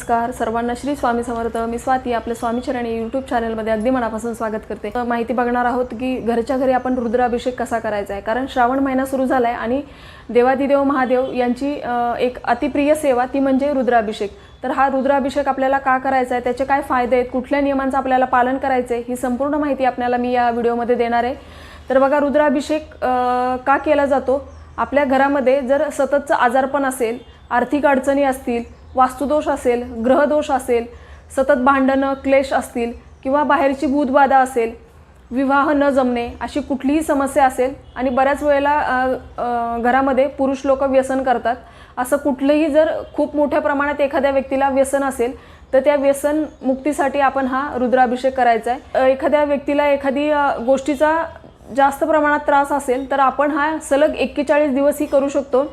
नमस्कार सर्वांना, श्री स्वामी समर्थ. मी स्वाती आपल्या स्वामीचरणी यूट्यूब चॅनलमध्ये अगदी मनापासून स्वागत करते. माहिती बघणार आहोत की घरच्या घरी आपण रुद्राभिषेक कसा करायचा आहे. कारण श्रावण महिना सुरू झाला आहे आणि देवादिदेव महादेव यांची एक अतिप्रिय सेवा ती म्हणजे रुद्राभिषेक. तर हा रुद्राभिषेक आपल्याला का करायचा आहे, त्याचे काय फायदे आहेत, कुठल्या नियमांचं आपल्याला पालन करायचं आहे, ही संपूर्ण माहिती आपल्याला मी या व्हिडिओमध्ये देणार आहे. तर बघा, रुद्राभिषेक का केला जातो. आपल्या घरामध्ये जर सततचं आजारपण असेल, आर्थिक अडचणी असतील, वास्तुदोष असेल, ग्रहदोष असेल, सतत भांडणं क्लेश असतील किंवा बाहेरची भूतबाधा असेल, विवाह न जमणे अशी कुठलीही समस्या असेल आणि बऱ्याच वेळेला घरामध्ये पुरुष लोक व्यसन करतात, असं कुठलंही जर खूप मोठ्या प्रमाणात एखाद्या व्यक्तीला व्यसन असेल तर त्या व्यसन मुक्तीसाठी आपण हा रुद्राभिषेक करायचा आहे. एखाद्या व्यक्तीला एखादी गोष्टीचा जास्त प्रमाणात त्रास असेल तर आपण हा सलग 41 दिवसही करू शकतो.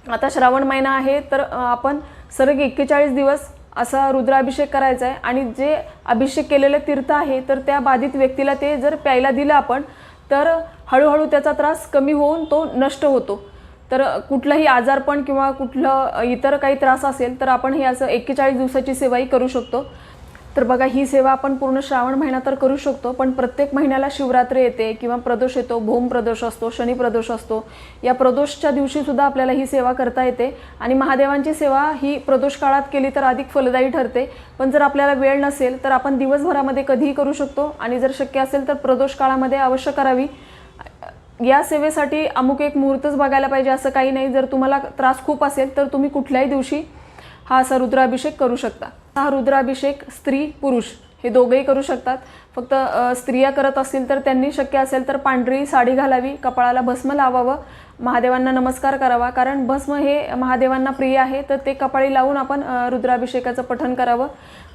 आता श्रावण महिना आहे तर आपण सलग 41 दिवस असा रुद्राभिषेक करायचा आहे आणि जे अभिषेक केलेले तीर्थ आहे तर त्या बाधित व्यक्तीला ते जर प्यायला दिलं आपण तर हळूहळू त्याचा त्रास कमी होऊन तो नष्ट होतो. तर कुठलाही आजारपण किंवा कुठलं इतर काही त्रास असेल तर आपण हे असं 41 दिवसाची सेवाही करू शकतो. तर बघा, ही सेवा आपण पूर्ण श्रावण महिना तर करू शकतो, पण प्रत्येक महिन्याला शिवरात्री येते किंवा प्रदोष येतो, भूम प्रदोष असतो, शनी प्रदोष असतो. या प्रदोषच्या दिवशी सुद्धा आपल्याला ही सेवा करता येते आणि महादेवांची सेवा ही प्रदोष काळात केली तर अधिक फलदायी ठरते. पण जर आपल्याला वेळ नसेल तर आपण दिवसभरामध्ये कधीही करू शकतो आणि जर शक्य असेल तर प्रदोष काळामध्ये अवश्य करावी. या सेवेसाठी अमुक एक मुहूर्तच बघायला पाहिजे असं काही नाही. जर तुम्हाला त्रास खूप असेल तर तुम्ही कुठल्याही दिवशी हा असा रुद्राभिषेक करू शकता. हा रुद्राभिषेक स्त्री पुरुष हे दोघेही करू शकतात. फक्त स्त्रिया करत असतील तर त्यांनी शक्य असेल तर पांढरी साडी घालावी, कपाळाला भस्म लावावं, महादेवांना नमस्कार करावा. कारण भस्म हे महादेवांना प्रिय आहे तर ते कपाळी लावून आपण रुद्राभिषेकाचं पठण करावं.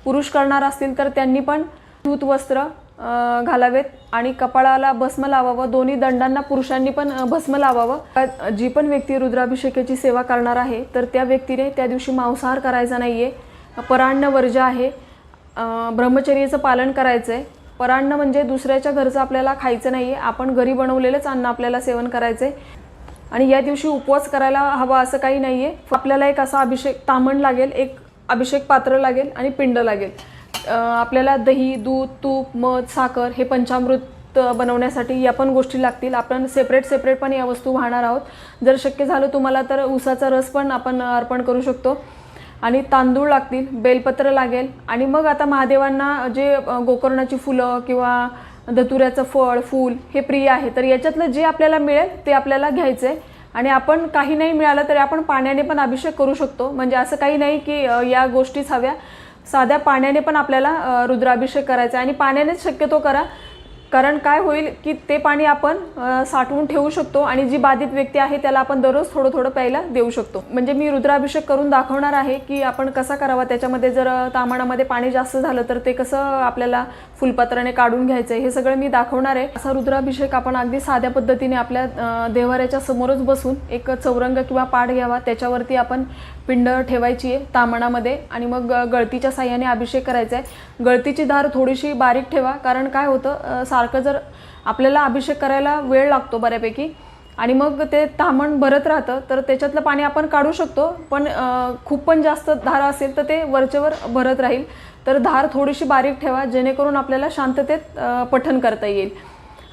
पुरुष करणार असतील तर त्यांनी पण धूत वस्त्र घालावेत आणि कपाळाला भस्म लावावं. दोन्ही दंडांना पुरुषांनी पण भस्म लावावं. जी पण व्यक्ती रुद्राभिषेकाची सेवा करणार आहे तर त्या व्यक्तीने त्या दिवशी मांसाहार करायचा नाही आहे, परान्न वर्ज्य आहे, ब्रह्मचर्याचं पालन करायचं आहे. परान्न म्हणजे दुसऱ्याच्या घरचं आपल्याला खायचं नाही आहे, आपण घरी बनवलेलंच अन्न आपल्याला सेवन करायचं आहे. आणि या दिवशी उपवास करायला हवा असं काही नाही आहे. आपल्याला एक असा अभिषेक तामण लागेल, एक अभिषेक पात्र लागेल आणि पिंड लागेल. आपल्याला दही, दूध, तूप, मध, साखर हे पंचामृत बनवण्यासाठी या पण गोष्टी लागतील. आपण सेपरेट पण या वस्तू वाहणार आहोत. जर शक्य झालं तुम्हाला तर उसाचा रस पण आपण अर्पण करू शकतो. आणि तांदूळ लागतील, बेलपत्र लागेल. आणि मग आता महादेवांना जे गोकर्णाची फुलं किंवा धतुऱ्याचं फळ, फूल हे प्रिय आहे तर याच्यातलं जे आपल्याला मिळेल ते आपल्याला घ्यायचं आहे. आणि आपण काही नाही मिळालं तरी आपण पाण्याने पण अभिषेक करू शकतो. म्हणजे असं काही नाही की या गोष्टीच हव्या, साध्या पाण्याने पण आपल्याला रुद्राभिषेक करायचा आहे. आणि पाण्यानेच शक्यतो करा, कारण काय होईल की ते पाणी आपण साठवून ठेवू शकतो आणि जी बाधित व्यक्ती आहे त्याला आपण दररोज थोडं थोडं प्यायला देऊ शकतो. म्हणजे मी रुद्राभिषेक करून दाखवणार आहे की आपण कसा करावा. त्याच्यामध्ये जर तामणामध्ये पाणी जास्त झालं तर ते कसं आपल्याला फुलपत्राने काढून घ्यायचं हे सगळं मी दाखवणार आहे. असा रुद्राभिषेक आपण अगदी साध्या पद्धतीने आपल्या देव्हाऱ्याच्या समोरच बसून एक चौरंग किंवा पाट घ्यावा, त्याच्यावरती आपण पिंड ठेवायची आहे तामणामध्ये आणि मग गळतीच्या साह्याने अभिषेक करायचा आहे. गळतीची धार थोडीशी बारीक ठेवा, कारण काय होतं सारखं जर आपल्याला अभिषेक करायला वेळ लागतो बऱ्यापैकी आणि मग ते तामण भरत राहतं तर त्याच्यातलं पाणी आपण काढू शकतो, पण खूप पण जास्त धार असेल तर ते वरचेवर भरत राहील. तर धार थोडीशी बारीक ठेवा जेणेकरून आपल्याला शांततेत पठण करता येईल.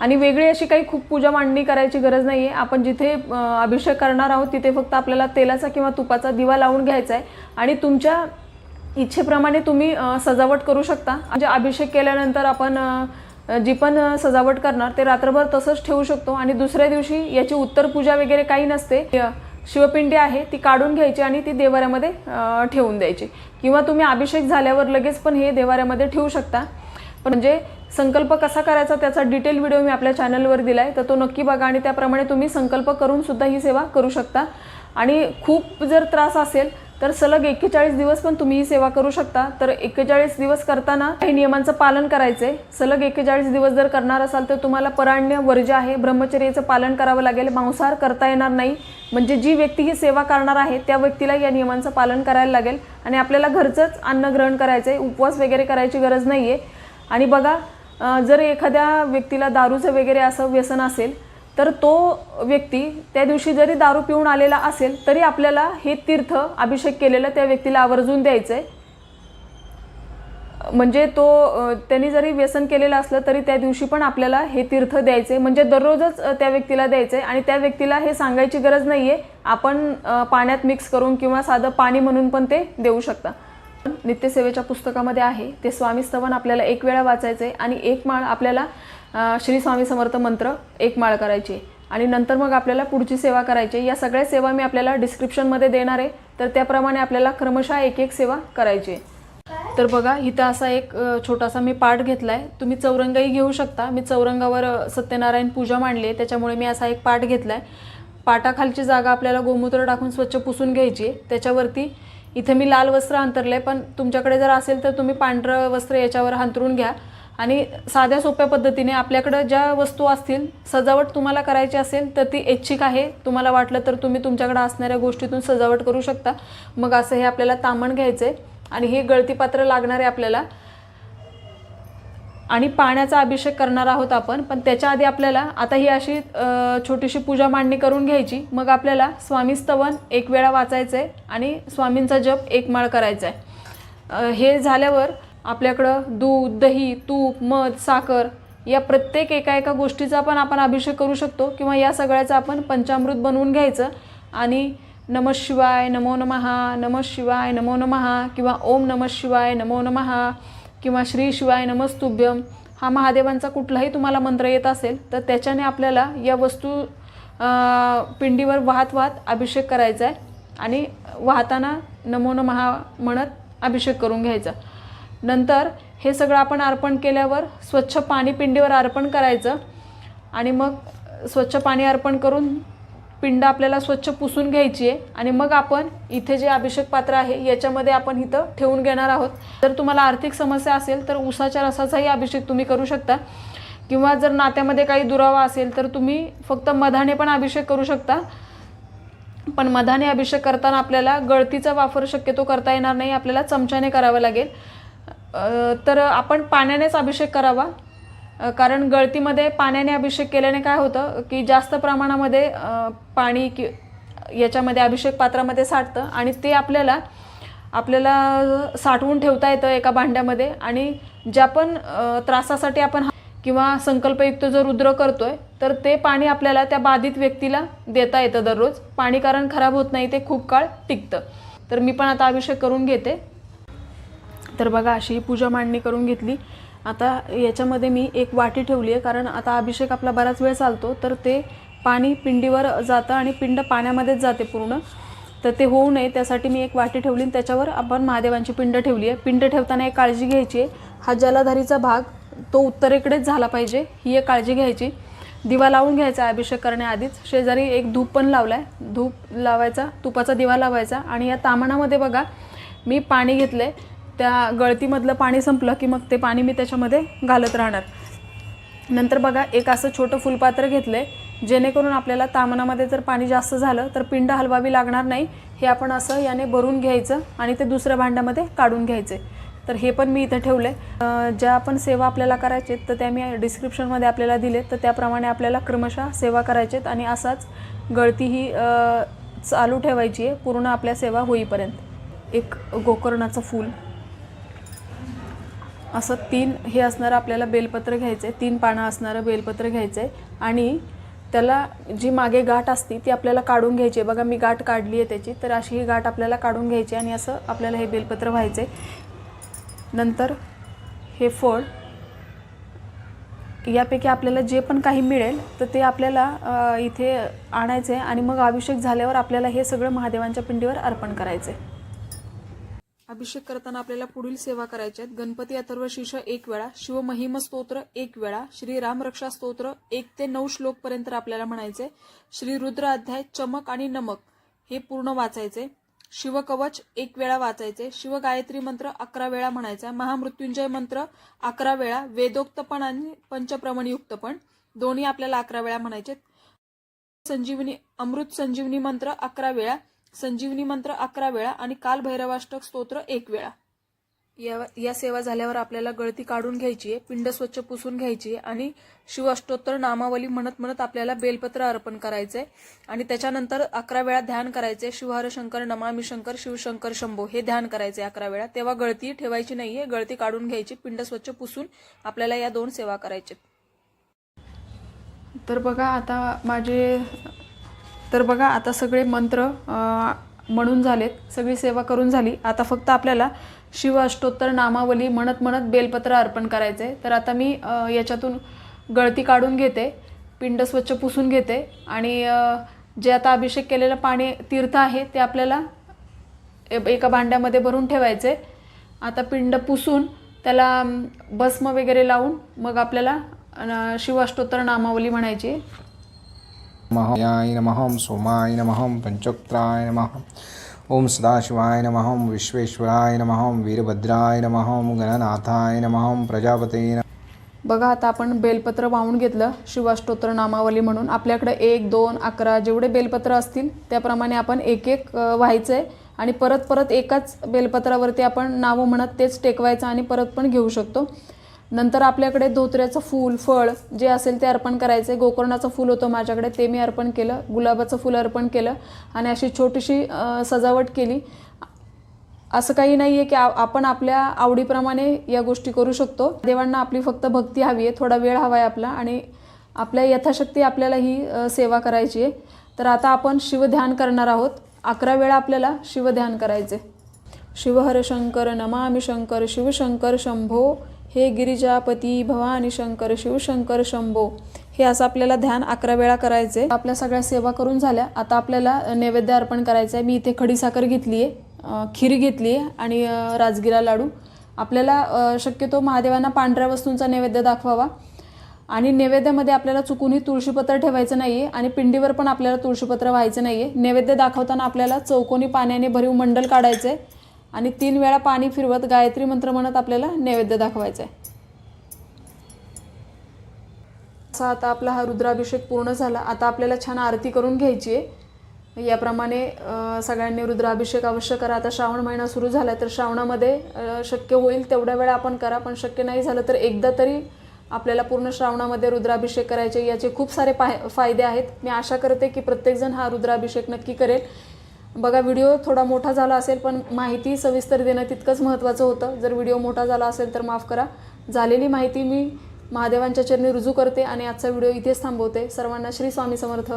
आणि वेगळी अशी काही खूप पूजा मांडणी करायची गरज नाही आहे. आपण जिथे अभिषेक करणार आहोत तिथे फक्त आपल्याला तेलाचा किंवा तुपाचा दिवा लावून घ्यायचा आहे आणि तुमच्या इच्छेप्रमाणे तुम्ही सजावट करू शकता. म्हणजे अभिषेक केल्यानंतर आपण जी पण सजावट करणार ते रात्रभर तसंच ठेवू शकतो आणि दुसऱ्या दिवशी याची उत्तर पूजा वगैरे काही नसते. शिवपिंडी आहे ती काढून घ्यायची आणि ती देवाऱ्यामध्ये ठेवून द्यायची किंवा तुम्ही अभिषेक झाल्यावर लगेच पण हे देवाऱ्यामध्ये ठेवू शकता. पण म्हणजे संकल्प कसा करायचा त्याचा डिटेल व्हिडिओ मी आपल्या चॅनलवर दिला आहे, तर तो नक्की बघा आणि त्याप्रमाणे तुम्ही संकल्प करून सुद्धा ही सेवा करू शकता. आणि खूप जर त्रास असेल तर सलग 41 दिवस पण तुम्ही ही सेवा करू शकता. तर 41 दिवस करताना काही नियमांचं पालन करायचं आहे. सलग 41 दिवस जर करणार असाल तर तुम्हाला पराण्य वर्ज्य आहे, ब्रह्मचर्याचं पालन करावं लागेल, मांसाहार करता येणार नाही. म्हणजे जी व्यक्ती ही सेवा करणार आहे त्या व्यक्तीला या नियमांचं पालन करायला लागेल आणि आपल्याला घरचंच अन्न ग्रहण करायचं आहे, उपवास वगैरे करायची गरज नाही आहे. आणि बघा, जर एखाद्या व्यक्तीला दारूचं वगैरे असं व्यसन असेल तर तो व्यक्ती त्या दिवशी जरी दारू पिऊन आलेला असेल तरी आपल्याला हे तीर्थ अभिषेक केलेलं त्या व्यक्तीला आवर्जून द्यायचं आहे. म्हणजे त्यांनी जरी व्यसन केलेलं असलं तरी त्या दिवशी पण आपल्याला हे तीर्थ द्यायचे, म्हणजे दररोजच त्या व्यक्तीला द्यायचे आणि त्या व्यक्तीला हे सांगायची गरज नाहीये, आपण पाण्यात मिक्स करून किंवा साधं पाणी म्हणून पण ते देऊ शकता. नित्यसेवेच्या पुस्तकामध्ये आहे ते स्वामी स्तवन आपल्याला 1 वेळा वाचायचे आणि 1 माळ आपल्याला श्री स्वामी समर्थ मंत्र 1 माळ करायची आणि नंतर मग आपल्याला पुढची सेवा करायची. या सगळ्या सेवा मी आपल्याला डिस्क्रिप्शनमध्ये देणार आहे, तर त्याप्रमाणे आपल्याला क्रमशः एक सेवा करायची. तर बघा इथं असा एक छोटासा मी पाठ घेतलाय. तुम्ही चौरंगही घेऊ शकता. मी चौरंगावर सत्यनारायण पूजा मांडली आहे, त्याच्यामुळे मी असा एक पाठ घेतलाय. पाटाखालची जागा आपल्याला गोमूत्र टाकून स्वच्छ पुसून घ्यायची. त्याच्यावरती इथे मी लाल वस्त्र अंतरले, पण तुमच्याकडे जर असेल तर तुम्ही पांढरं वस्त्र याच्यावर अंतरून घ्या आणि साध्या सोप्या पद्धतीने आपल्याकडे ज्या वस्तू असतील, सजावट तुम्हाला करायची असेल तर ती ऐच्छिक आहे. तुम्हाला वाटलं तर तुम्ही तुमच्याकडे असणाऱ्या गोष्टीतून सजावट करू शकता. मग असं हे आपल्याला तामण घ्यायचंय आणि हे गळती पात्र लागणार आहे आपल्याला आणि पाण्याचा अभिषेक करणार आहोत आपण. पण त्याच्या आधी आपल्याला आता ही अशी छोटीशी पूजा मांडणी करून घ्यायची. मग आपल्याला स्वामी स्तवन 1 वेळा वाचायचंय आणि स्वामींचा जप 1 माळ करायचा आहे. हे झाल्यावर आपल्याकडं दूध, दही, तूप, मध, साखर या प्रत्येक एका गोष्टीचा पण आपण अभिषेक करू शकतो किंवा या सगळ्याचा आपण पंचामृत बनवून घ्यायचं आणि नमः शिवाय नमो नमः, नमः शिवाय नमो नमः किंवा ओम नमः शिवाय नमो नमः किंवा श्री शिवाय नमस्तुभ्यम हा महादेवांचा कुठलाही तुम्हाला मंत्र येत असेल तर त्याच्याने आपल्याला या वस्तू पिंडीवर वाहत अभिषेक करायचा आहे आणि वाहताना नमो नमः म्हणत अभिषेक करून घ्यायचा. नंतर हे सगळं आपण अर्पण केल्यावर स्वच्छ पाणी पिंडीवर अर्पण करायचं आणि मग स्वच्छ पाणी अर्पण करून पिंड आपल्याला स्वच्छ पुसून घ्यायची आहे आणि मग आपण इथे जे अभिषेक पात्र आहे याच्यामध्ये आपण इथं ठेवून घेणार आहोत. जर तुम्हाला आर्थिक समस्या असेल तर उसाच्या रसाचाही अभिषेक तुम्ही करू शकता किंवा जर नात्यामध्ये काही दुरावा असेल तर तुम्ही फक्त मधाने पण अभिषेक करू शकता. पण मधाने अभिषेक करताना आपल्याला गळतीचा वापर शक्यतो करता येणार नाही, आपल्याला चमच्याने करावा लागेल. तर आपण पाण्यानेच अभिषेक करावा, कारण गळतीमध्ये पाण्याने अभिषेक केल्याने काय होतं की जास्त प्रमाणामध्ये पाणी याच्यामध्ये अभिषेक पात्रामध्ये साठतं आणि ते आपल्याला साठवून ठेवता येतं एका भांड्यामध्ये आणि ज्या पण त्रासासाठी आपण किंवा संकल्पयुक्त जो रुद्र करतोय तर ते पाणी आपल्याला त्या बाधित व्यक्तीला देता येतं दररोज. पाणी कारण खराब होत नाही, ते खूप काळ टिकतं. तर मी पण आता अभिषेक करून घेते. तर बघा अशी पूजा मांडणी करून घेतली. आता याच्यामध्ये मी एक वाटी ठेवली आहे, कारण आता अभिषेक आपला बराच वेळ चालतो तर ते पाणी पिंडीवर जातं आणि पिंड पाण्यामध्येच जाते पूर्ण, तर ते होऊ नये त्यासाठी मी एक वाटी ठेवली आणि त्याच्यावर आपण महादेवांची पिंड ठेवली आहे. पिंड ठेवताना एक काळजी घ्यायची आहे, हा जलाधारीचा भाग तो उत्तरेकडेच झाला पाहिजे, ही एक काळजी घ्यायची. दिवा लावून घ्यायचा अभिषेक करण्याआधीच. शेजारी एक धूप पण लावला आहे, धूप लावायचा, तुपाचा दिवा लावायचा आणि या तामणामध्ये बघा मी पाणी घेतलं आहे. त्या गळतीमधलं पाणी संपलं की मग ते पाणी मी त्याच्यामध्ये घालत राहणार. नंतर बघा एक असं छोटं फुलपात्र घेतलं आहे, जेणेकरून आपल्याला तामणामध्ये जर पाणी जास्त झालं तर पिंड हलवावी लागणार नाही. हे आपण असं याने भरून घ्यायचं आणि ते दुसऱ्या भांड्यामध्ये काढून घ्यायचे. तर हे पण मी इथं ठेवलं आहे. ज्या आपण सेवा आपल्याला करायचे तर त्या मी डिस्क्रिप्शनमध्ये आपल्याला दिले, तर त्याप्रमाणे आपल्याला क्रमशः सेवा करायचेत आणि असाच गळती ही चालू ठेवायची आहे पूर्ण आपल्या सेवा होईपर्यंत. एक गोकर्णाचं फूल असं 3 हे असणारं आपल्याला बेलपत्र घ्यायचं आहे, 3 पानं असणारं बेलपत्र घ्यायचं आहे आणि त्याला जी मागे गाठ असते ती आपल्याला काढून घ्यायची आहे. बघा मी गाठ काढली आहे त्याची, तर अशी ही गाठ आपल्याला काढून घ्यायची आणि असं आपल्याला हे बेलपत्र व्हायचं आहे. नंतर हे फळ यापैकी आपल्याला जे पण काही मिळेल तर ते आपल्याला इथे आणायचं आहे आणि मग अभिषेक झाल्यावर आपल्याला हे सगळं महादेवांच्या पिंडीवर अर्पण करायचं आहे. अभिषेक करताना आपल्याला पुढील सेवा करायच्या आहेत. गणपती अथर्व शीर्ष 1 वेळा, शिव महिम स्तोत्र 1 वेळा, श्री राम रक्षा स्तोत्र 1 ते 9 श्लोक पर्यंत आपल्याला म्हणायचे. श्री रुद्र अध्याय चमक आणि नमक हे पूर्ण वाचायचे. शिवकवच 1 वेळा वाचायचे. शिव गायत्री मंत्र 11 वेळा म्हणायचा. महामृत्युंजय मंत्र 11 वेळा, वेदोक्तपण आणि पंचप्रमणयुक्त पण दोन्ही आपल्याला 11 वेळा म्हणायचे. संजीवनी अमृत संजीवनी मंत्र 11 वेळा, संजीवनी मंत्र 11 वेळा आणि काल भैरवाष्टक स्तोत्र 1 वेळा. या सेवा झाल्यावर आपल्याला गळती काढून घ्यायची आहे, पिंड स्वच्छ पुसून घ्यायची आहे आणि शिव अष्टोत्तर नामावली म्हणत म्हणत आपल्याला बेलपत्र अर्पण करायचंय आणि त्याच्यानंतर 11 वेळा ध्यान करायचंय. शिवहर शंकर, नमामि शंकर, शिवशंकर शंभो हे ध्यान करायचंय 11 वेळा. तेव्हा गळती ठेवायची नाहीये, गळती काढून घ्यायची, पिंड स्वच्छ पुसून आपल्याला या 2 सेवा करायच्या. तर बघा आता सगळे मंत्र म्हणून झालेत, सगळी सेवा करून झाली. आता फक्त आपल्याला शिव अष्टोत्तर नामावली म्हणत म्हणत बेलपत्र अर्पण करायचे. तर आता मी याच्यातून गळती काढून घेते, पिंड स्वच्छ पुसून घेते आणि जे आता अभिषेक केलेलं पाणी तीर्थ आहे ते आपल्याला एका भांड्यामध्ये भरून ठेवायचे. आता पिंड पुसून त्याला भस्म वगैरे लावून मग आपल्याला शिव अष्टोत्तर नामावली म्हणायची. याय नमः, सोमाय नमः, पंचोक्त्राय नमः, ओम सदाशिवाय नमः, विश्वेश्वराय नमः, वीरभद्राय नमः, गणनाथाय नमः, प्रजापते नमः. बघा आता आपण बेलपत्र वाहून घेतलं शिव अष्टोत्तर नामावली म्हणून. आपल्याकडे 1, 2, 11 जेवढे बेलपत्र असतील त्याप्रमाणे आपण एक एक व्हायचंय आणि परत परत एकाच बेलपत्रावरती आपण नावं म्हणत तेच टेकवायचं आणि परत पण घेऊ शकतो. नंतर आपल्याकडे धोत्र्याचं फूल, फळ जे असेल ते अर्पण करायचे. गोकर्णाचं फूल होतं माझ्याकडे, ते मी अर्पण केलं. गुलाबाचं फूल अर्पण केलं आणि अशी छोटीशी सजावट केली. असं काही नाही आहे की आपण आपल्या आवडीप्रमाणे या गोष्टी करू शकतो. देवांना आपली फक्त भक्ती हवी आहे, थोडा वेळ हवा आहे आपला आणि आपल्या यथाशक्ती आपल्याला ही सेवा करायची आहे. तर आता आपण शिवध्यान करणार आहोत. 11 वेळा आपल्याला शिवध्यान करायचे. शिवहर शंकर, नमामि शंकर, शिवशंकर शंभो, हे गिरिजापती भवानी शंकर, शिवशंकर शंभो हे असं आपल्याला ध्यान 11 वेळा करायचे. आपल्या सगळ्या सेवा करून झाल्या. आता आपल्याला नैवेद्य अर्पण करायचं आहे. मी इथे खडीसाखर घेतली आहे, खीर घेतली आहे आणि राजगिरा लाडू. आपल्याला शक्यतो महादेवांना पांढऱ्या वस्तूंचा नैवेद्य दाखवावा आणि नैवेद्यामध्ये आपल्याला चुकूनही तुळशीपत्र ठेवायचं नाही आहे आणि पिंडीवर पण आपल्याला तुळशीपत्र व्हायचं नाही आहे. नैवेद्य दाखवताना आपल्याला चौकोनी पाण्याने भरीव मंडल काढायचं आहे आणि 3 वेळा पाणी फिरवत गायत्री मंत्र म्हणत आपल्याला नैवेद्य दाखवायचा आहे. असा आता आपला हा रुद्राभिषेक पूर्ण झाला. आता आपल्याला छान आरती करून घ्यायची आहे. याप्रमाणे सगळ्यांनी रुद्राभिषेक अवश्य करा. आता श्रावण महिना सुरू झाला तर श्रावणामध्ये शक्य होईल तेवढ्या वेळा आपण करा, पण शक्य नाही झालं तर एकदा तरी आपल्याला पूर्ण श्रावणामध्ये रुद्राभिषेक करायचे. याचे खूप सारे फायदे आहेत. मी आशा करते की प्रत्येकजण हा रुद्राभिषेक नक्की करेल. बघा व्हिडिओ थोडा मोठा झाला असेल पण माहिती सविस्तर देणं तितकंच महत्त्वाचं होतं. जर व्हिडिओ मोठा झाला असेल तर माफ करा. झालेली माहिती मी महादेवांच्या चरणी रुजू करते आणि आजचा व्हिडिओ इथेच थांबवते. सर्वांना श्री स्वामी समर्थ.